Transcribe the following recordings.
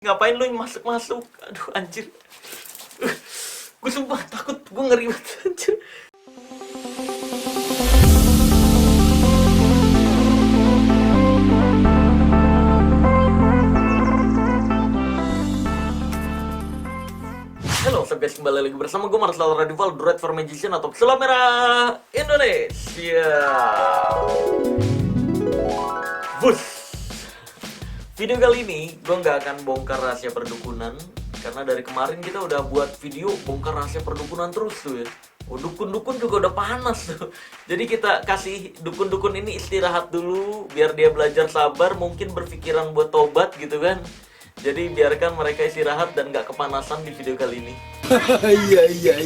Ngapain lu masuk-masuk? Aduh, anjir. Gue sumpah takut, gue ngeri banget, anjir. Halo, so guys, kembali lagi bersama gue Marcel Radival, Dread for Magician atau Pesulap Merah Indonesia. Bus. Video kali ini gue nggak akan bongkar rahasia perdukunan, karena dari kemarin kita udah buat video bongkar rahasia perdukunan terus tuh ya. Oh, dukun-dukun juga udah panas tuh. Jadi kita kasih dukun-dukun ini istirahat dulu, biar dia belajar sabar, mungkin berpikiran buat tobat gitu kan. Jadi biarkan mereka istirahat dan nggak kepanasan di video kali ini. Iya.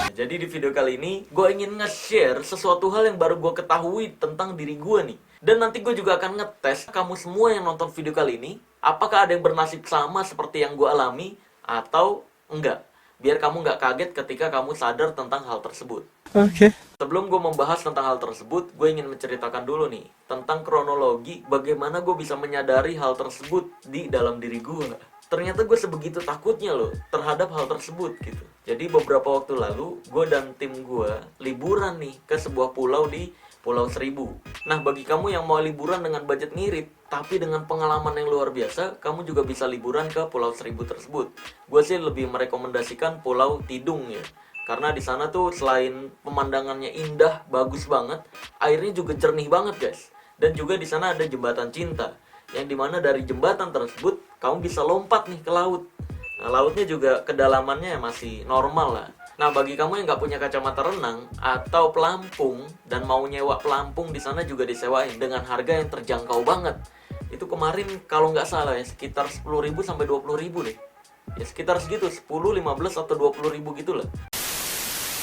Jadi di video kali ini gue ingin nge-share sesuatu hal yang baru gue ketahui tentang diri gue nih. Dan nanti gue juga akan ngetes kamu semua yang nonton video kali ini, apakah ada yang bernasib sama seperti yang gue alami atau enggak. Biar kamu nggak kaget ketika kamu sadar tentang hal tersebut. Oke. Sebelum gue membahas tentang hal tersebut, gue ingin menceritakan dulu nih tentang kronologi bagaimana gue bisa menyadari hal tersebut di dalam diri gue. Ternyata gue sebegitu takutnya loh terhadap hal tersebut gitu. Jadi beberapa waktu lalu, gue dan tim gue liburan nih ke sebuah pulau di Pulau Seribu. Nah, bagi kamu yang mau liburan dengan budget ngirit, tapi dengan pengalaman yang luar biasa, kamu juga bisa liburan ke Pulau Seribu tersebut. Gue sih lebih merekomendasikan Pulau Tidung ya. Karena di sana tuh selain pemandangannya indah, bagus banget, airnya juga jernih banget guys. Dan juga di sana ada jembatan cinta, yang dimana dari jembatan tersebut kamu bisa lompat nih ke laut. Nah, lautnya juga kedalamannya masih normal lah. Nah, bagi kamu yang nggak punya kacamata renang atau pelampung dan mau nyewa pelampung, di sana juga disewain dengan harga yang terjangkau banget. Itu kemarin kalau nggak salah ya sekitar 10.000 sampai 20.000 deh. Ya sekitar segitu, 10, 15 atau 20.000 gitu lah.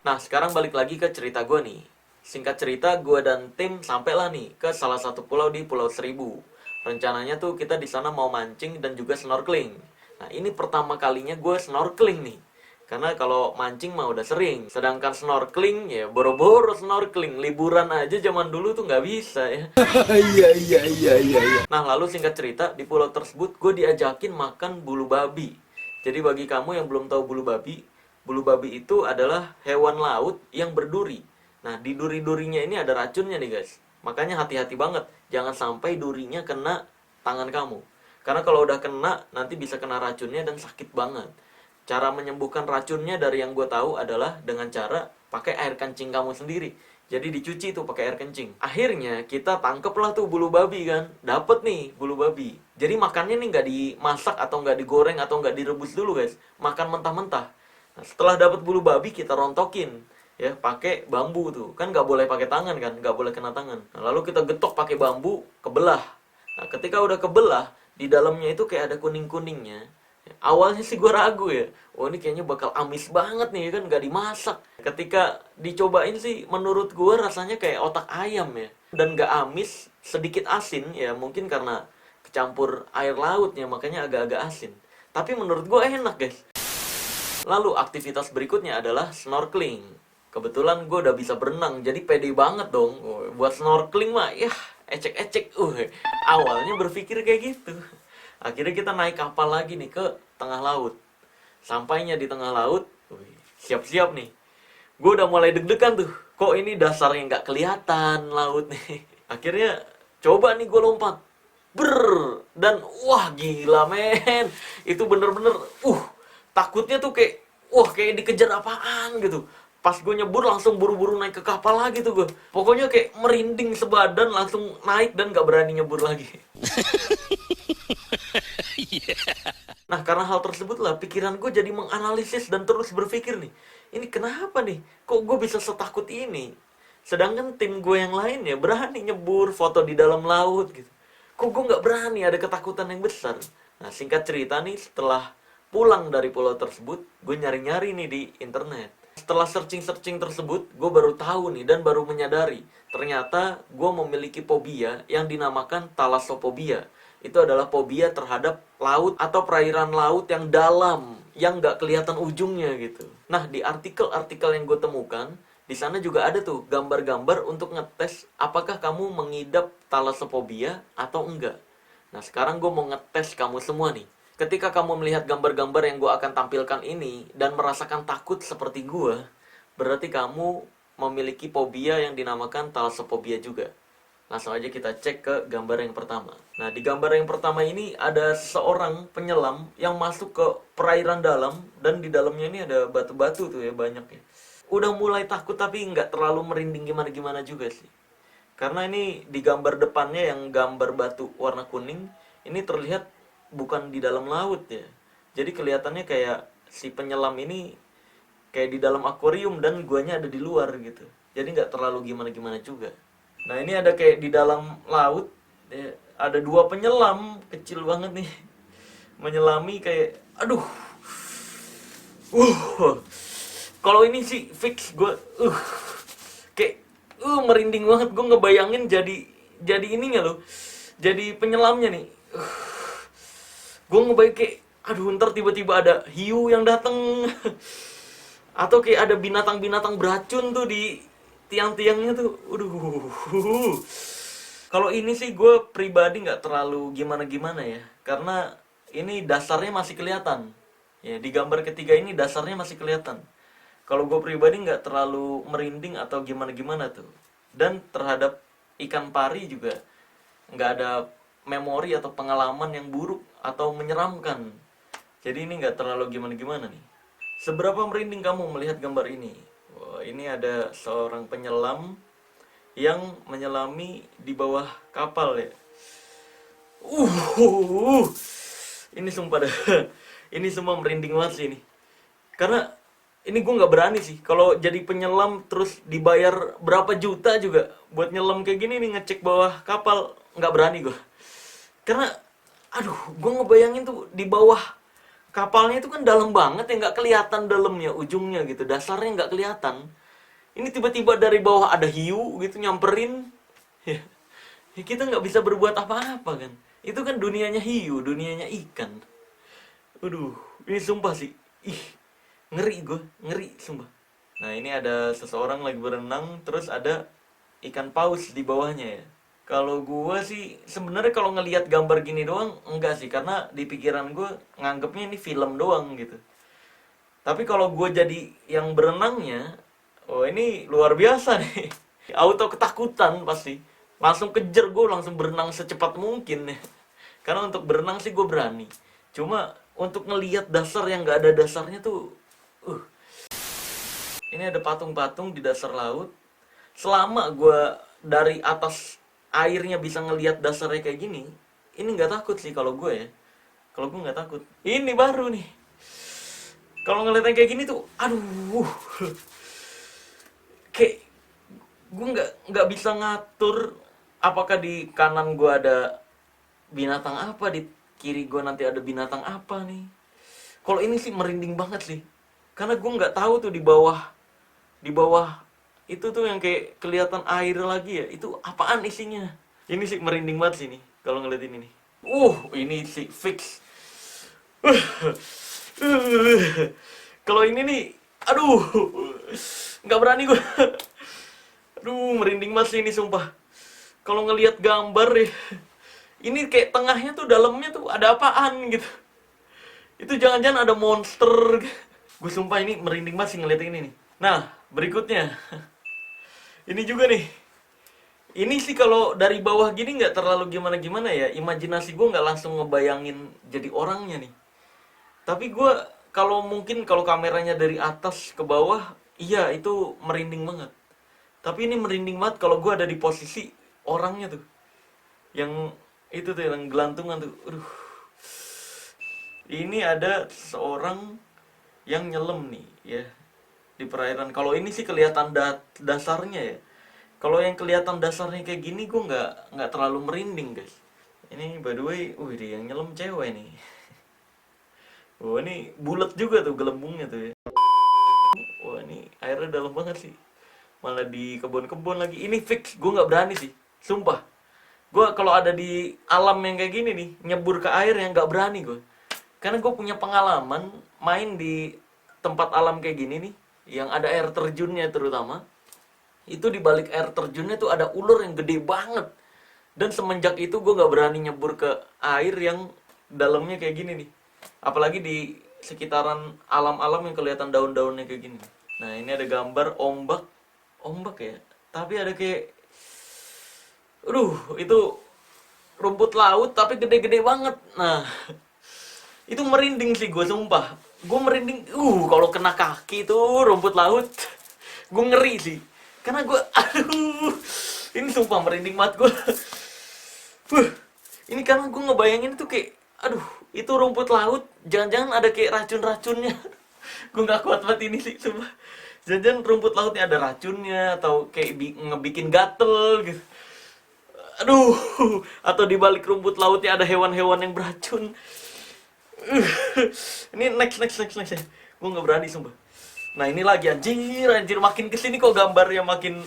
Nah, sekarang balik lagi ke cerita gue nih. Singkat cerita, gue dan tim sampailah nih ke salah satu pulau di Pulau Seribu. Rencananya tuh kita di sana mau mancing dan juga snorkeling. Nah, ini pertama kalinya gue snorkeling nih. Karena kalau mancing mah udah sering. Sedangkan snorkeling ya boro-boro snorkeling. Liburan aja zaman dulu tuh nggak bisa ya. Iya. Nah, lalu singkat cerita, di pulau tersebut gue diajakin makan bulu babi. Jadi bagi kamu yang belum tahu bulu babi itu adalah hewan laut yang berduri. Nah, di duri-durinya ini ada racunnya nih guys. Makanya hati-hati banget, jangan sampai durinya kena tangan kamu. Karena kalau udah kena, nanti bisa kena racunnya dan sakit banget. Cara menyembuhkan racunnya dari yang gue tahu adalah dengan cara pakai air kencing kamu sendiri. Jadi dicuci tuh pakai air kencing. Akhirnya kita tangkep lah tuh bulu babi kan. Dapet nih bulu babi. Jadi makannya nih nggak dimasak atau nggak digoreng atau nggak direbus dulu guys. Makan mentah-mentah. Nah, setelah dapat bulu babi kita rontokin ya pakai bambu tuh. Kan nggak boleh pakai tangan kan, nggak boleh kena tangan. Nah, lalu kita getok pakai bambu, kebelah. Nah, ketika udah kebelah, di dalamnya itu kayak ada kuning-kuningnya. Awalnya sih gue ragu ya, oh ini kayaknya bakal amis banget nih kan, gak dimasak. Ketika dicobain sih menurut gue rasanya kayak otak ayam ya. Dan gak amis, sedikit asin ya, mungkin karena kecampur air lautnya makanya agak-agak asin. Tapi menurut gue enak guys. Lalu aktivitas berikutnya adalah snorkeling. Kebetulan gue udah bisa berenang, jadi pede banget dong. Buat snorkeling mah ya ecek-ecek. Awalnya berpikir kayak gitu. Akhirnya kita naik kapal lagi nih ke tengah laut. Sampainya di tengah laut, siap-siap nih. Gue udah mulai deg-degan tuh. Kok ini dasarnya nggak kelihatan laut nih. Akhirnya coba nih gue lompat. Dan wah gila men. Itu bener-bener, takutnya tuh kayak dikejar apaan gitu. Pas gue nyebur langsung buru-buru naik ke kapal lagi tuh gue. Pokoknya kayak merinding sebadan, langsung naik dan gak berani nyebur lagi. Nah, karena hal tersebut lah pikiran gue jadi menganalisis dan terus berpikir nih, ini kenapa nih? Kok gue bisa setakut ini? Sedangkan tim gue yang lain ya berani nyebur, foto di dalam laut gitu. Kok gue nggak berani, ada ketakutan yang besar. Nah, singkat cerita nih, setelah pulang dari pulau tersebut, gue nyari-nyari nih di internet. Setelah searching-searching tersebut, gue baru tahu nih dan baru menyadari, ternyata gue memiliki fobia yang dinamakan thalassophobia. Itu adalah fobia terhadap laut atau perairan laut yang dalam, yang nggak kelihatan ujungnya gitu. Nah, di artikel-artikel yang gue temukan, di sana juga ada tuh gambar-gambar untuk ngetes apakah kamu mengidap thalassophobia atau enggak. Nah, sekarang gue mau ngetes kamu semua nih. Ketika kamu melihat gambar-gambar yang gue akan tampilkan ini dan merasakan takut seperti gue, berarti kamu memiliki fobia yang dinamakan thalassophobia juga. Langsung aja kita cek ke gambar yang pertama. Nah, di gambar yang pertama ini ada seorang penyelam yang masuk ke perairan dalam, dan di dalamnya ini ada batu-batu tuh ya, banyak ya. Udah mulai takut tapi nggak terlalu merinding gimana-gimana juga sih. Karena ini di gambar depannya yang gambar batu warna kuning, ini terlihat bukan di dalam laut ya. Jadi kelihatannya kayak si penyelam ini kayak di dalam akuarium dan guanya ada di luar gitu. Jadi nggak terlalu gimana-gimana juga. Nah, ini ada kayak di dalam laut ya, ada dua penyelam kecil banget nih menyelami kayak aduh. Kalau ini sih fix gue kayak merinding banget. Gue ngebayangin jadi ininya loh. Jadi penyelamnya nih. Gue ngebayang kayak aduh, ntar tiba-tiba ada hiu yang datang atau kayak ada binatang-binatang beracun tuh di tiang-tiangnya tuh. Aduh. Kalau ini sih gue pribadi nggak terlalu gimana-gimana ya, karena ini dasarnya masih kelihatan. Ya, di gambar ketiga ini dasarnya masih kelihatan. Kalau gue pribadi nggak terlalu merinding atau gimana-gimana tuh. Dan terhadap ikan pari juga nggak ada memori atau pengalaman yang buruk atau menyeramkan. Jadi ini nggak terlalu gimana-gimana nih. Seberapa merinding kamu melihat gambar ini? Wah, ini ada seorang penyelam yang menyelami di bawah kapal ya. Ini sumpah dah. Ini semua merinding banget sih ini. Karena ini gue nggak berani sih. Kalau jadi penyelam terus dibayar berapa juta juga buat nyelam kayak gini nih, ngecek bawah kapal, nggak berani gue. Karena aduh, gue ngebayangin tuh di bawah kapalnya itu kan dalam banget ya, nggak kelihatan dalamnya, ujungnya gitu, dasarnya nggak kelihatan. Ini tiba-tiba dari bawah ada hiu gitu nyamperin, ya, kita nggak bisa berbuat apa-apa kan. Itu kan dunianya hiu, dunianya ikan. Aduh, ini sumpah sih, ngeri gue, ngeri sumpah. Nah, ini ada seseorang lagi berenang, terus ada ikan paus di bawahnya ya. Kalau gue sih sebenarnya kalau ngelihat gambar gini doang enggak sih, karena di pikiran gue nganggepnya ini film doang gitu. Tapi kalau gue jadi yang berenangnya, oh ini luar biasa nih. Auto ketakutan pasti. Langsung kejar, gue langsung berenang secepat mungkin ya. Karena untuk berenang sih gue berani. Cuma untuk ngelihat dasar yang nggak ada dasarnya tuh, Ini ada patung-patung di dasar laut. Selama gue dari atas airnya bisa ngelihat dasarnya kayak gini, ini nggak takut sih kalau gue ya. Kalau gue nggak takut. Ini baru nih. Kalau ngeliatnya kayak gini tuh, aduh, kayak gue nggak bisa ngatur apakah di kanan gue ada binatang apa, di kiri gue nanti ada binatang apa nih. Kalau ini sih merinding banget sih, karena gue nggak tahu tuh di bawah itu tuh yang kayak kelihatan air lagi ya, itu apaan isinya. Ini sih merinding banget sih nih kalau ngeliat ini nih. Ini sih fix. Kalau ini nih, aduh, nggak berani gue. Aduh, merinding banget sih ini sumpah. Kalau ngelihat gambar ya, ini kayak tengahnya tuh, dalamnya tuh ada apaan gitu. Itu jangan-jangan ada monster. Gue sumpah ini merinding banget sih ngeliat ini nih. Nah, berikutnya. Ini juga nih. Ini sih kalau dari bawah gini nggak terlalu gimana-gimana ya. Imajinasi gue nggak langsung ngebayangin jadi orangnya nih. Tapi gue kalau kameranya dari atas ke bawah, iya itu merinding banget. Tapi ini merinding banget kalau gue ada di posisi orangnya tuh. Yang itu tuh, yang gelantungan tuh. Aduh. Ini ada seorang yang nyelam nih ya di perairan. Kalau ini sih kelihatan dasarnya ya. Kalau yang kelihatan dasarnya kayak gini gue nggak terlalu merinding guys. Ini by the way, dia yang nyelam cewek nih. Ini bulat juga tuh gelembungnya tuh ya. Ini airnya dalam banget sih. Malah di kebun-kebun lagi. Ini fix, gue nggak berani sih, sumpah. Gue kalau ada di alam yang kayak gini nih, nyebur ke air yang nggak berani gue. Karena gue punya pengalaman main di tempat alam kayak gini nih, yang ada air terjunnya terutama. Itu di balik air terjunnya tuh ada ular yang gede banget. Dan semenjak itu gue nggak berani nyebur ke air yang dalamnya kayak gini nih. Apalagi di sekitaran alam-alam yang kelihatan daun-daunnya kayak gini. Nah, ini ada gambar ombak ya. Tapi ada kayak, itu rumput laut tapi gede-gede banget. Nah, itu merinding sih gue, sumpah. Gue merinding, kalau kena kaki tuh rumput laut, gue ngeri sih. Karena gue, ini sumpah merinding banget gue. Ini karena gue ngebayangin itu kayak, itu rumput laut, jangan-jangan ada kayak racun-racunnya. Gue gak kuat banget ini sih, sumpah. Jangan-jangan rumput lautnya ada racunnya, atau kayak ngebikin gatel gitu. Atau di balik rumput lautnya ada hewan-hewan yang beracun. Ini next ya. Gue nggak berani sumpah. Nah, ini lagi anjir makin kesini kok gambarnya makin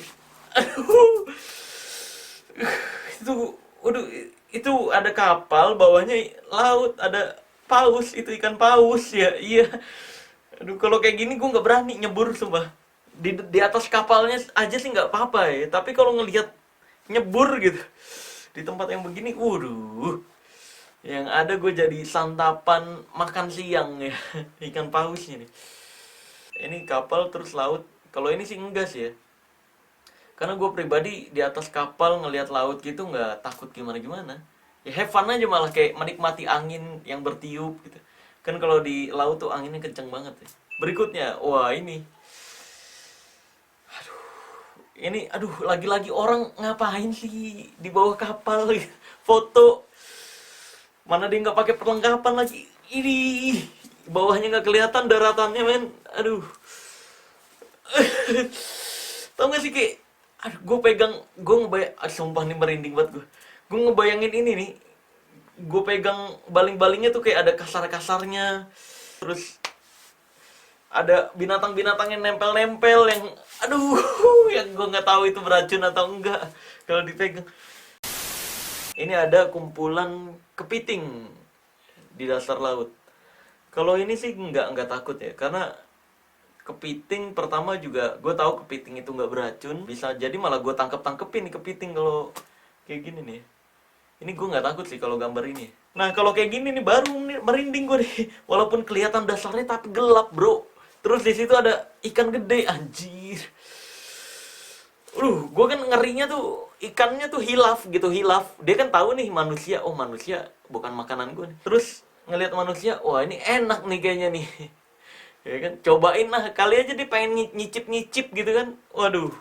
itu ada kapal, bawahnya laut, ada paus, itu ikan paus ya. Iya. Kalau kayak gini gue nggak berani nyebur sumpah. Di atas kapalnya aja sih nggak apa-apa ya, tapi kalau ngelihat nyebur gitu di tempat yang begini, yang ada gue jadi santapan makan siang ya. Ikan paus ini. Ini kapal terus laut. Kalau ini sih enggak sih ya. Karena gue pribadi di atas kapal ngelihat laut gitu nggak takut gimana-gimana. Ya have fun aja, malah kayak menikmati angin yang bertiup gitu. Kan kalau di laut tuh anginnya kenceng banget ya. Berikutnya, ini. Ini lagi-lagi orang ngapain sih di bawah kapal gitu. Foto. Mana dia nggak pakai perlengkapan lagi. Ini bawahnya nggak kelihatan, daratannya men. Tau gak sih kayak, gue ngebayang, sumpah nih merinding banget gue. Gue ngebayangin ini nih, gue pegang baling-balingnya tuh kayak ada kasar-kasarnya. Terus ada binatang-binatang yang nempel-nempel yang, yang gue nggak tahu itu beracun atau enggak kalau dipegang. Ini ada kumpulan kepiting di dasar laut. Kalau ini sih nggak takut ya, karena kepiting pertama juga gue tahu kepiting itu nggak beracun. Bisa jadi malah gue tangkepin nih kepiting kalau kayak gini nih. Ini gue nggak takut sih kalau gambar ini. Nah, kalau kayak gini nih baru merinding gue nih. Walaupun kelihatan dasarnya tapi gelap bro. Terus di situ ada ikan gede, anjir. Gue kan ngerinya tuh ikannya tuh hilaf. Dia kan tahu nih manusia, manusia bukan makanan gue nih. Terus ngelihat manusia, wah ini enak nih kayaknya nih. Ya kan, cobain lah, kali aja dia pengen nyicip gitu kan. Waduh.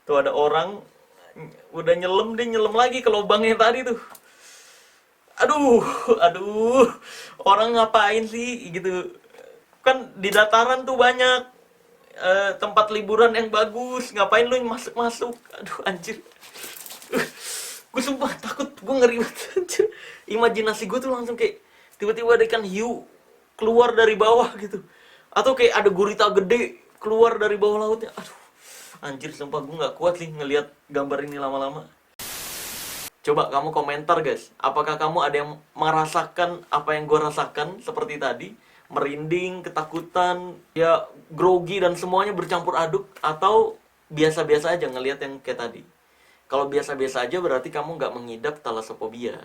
Tuh ada orang udah nyelam, dia nyelam lagi ke lubangnya tadi tuh. Orang ngapain sih gitu. Kan di dataran tuh banyak tempat liburan yang bagus, ngapain lu masuk-masuk. Anjir. Gue sumpah takut, gue ngeri banget anjir. Imajinasi gue tuh langsung kayak tiba-tiba ada ikan hiu keluar dari bawah gitu. Atau kayak ada gurita gede keluar dari bawah lautnya. Anjir, sumpah gue gak kuat sih ngelihat gambar ini lama-lama. Coba kamu komentar guys, apakah kamu ada yang merasakan apa yang gue rasakan seperti tadi? Merinding, ketakutan, ya grogi dan semuanya bercampur aduk. Atau biasa-biasa aja ngelihat yang kayak tadi. Kalau biasa-biasa aja berarti kamu gak mengidap thalassophobia.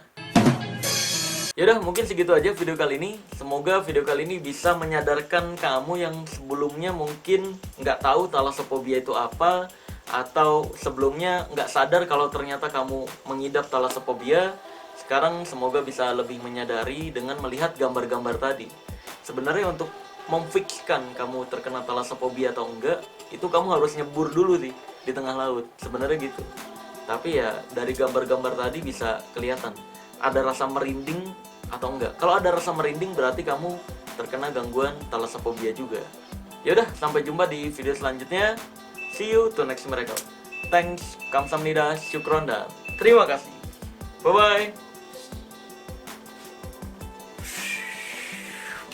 Yaudah, mungkin segitu aja video kali ini. Semoga video kali ini bisa menyadarkan kamu yang sebelumnya mungkin nggak tahu thalassophobia itu apa, atau sebelumnya nggak sadar kalau ternyata kamu mengidap thalassophobia. Sekarang semoga bisa lebih menyadari dengan melihat gambar-gambar tadi. Sebenarnya untuk memfikskan kamu terkena thalassophobia atau enggak, itu kamu harus nyebur dulu sih di tengah laut. Sebenarnya gitu. Tapi ya dari gambar-gambar tadi bisa kelihatan ada rasa merinding atau enggak. Kalau ada rasa merinding berarti kamu terkena gangguan thalassophobia juga. Yaudah, sampai jumpa di video selanjutnya. See you to next miracle. Thanks, kamsahamnida, syukron, dan terima kasih. Bye-bye.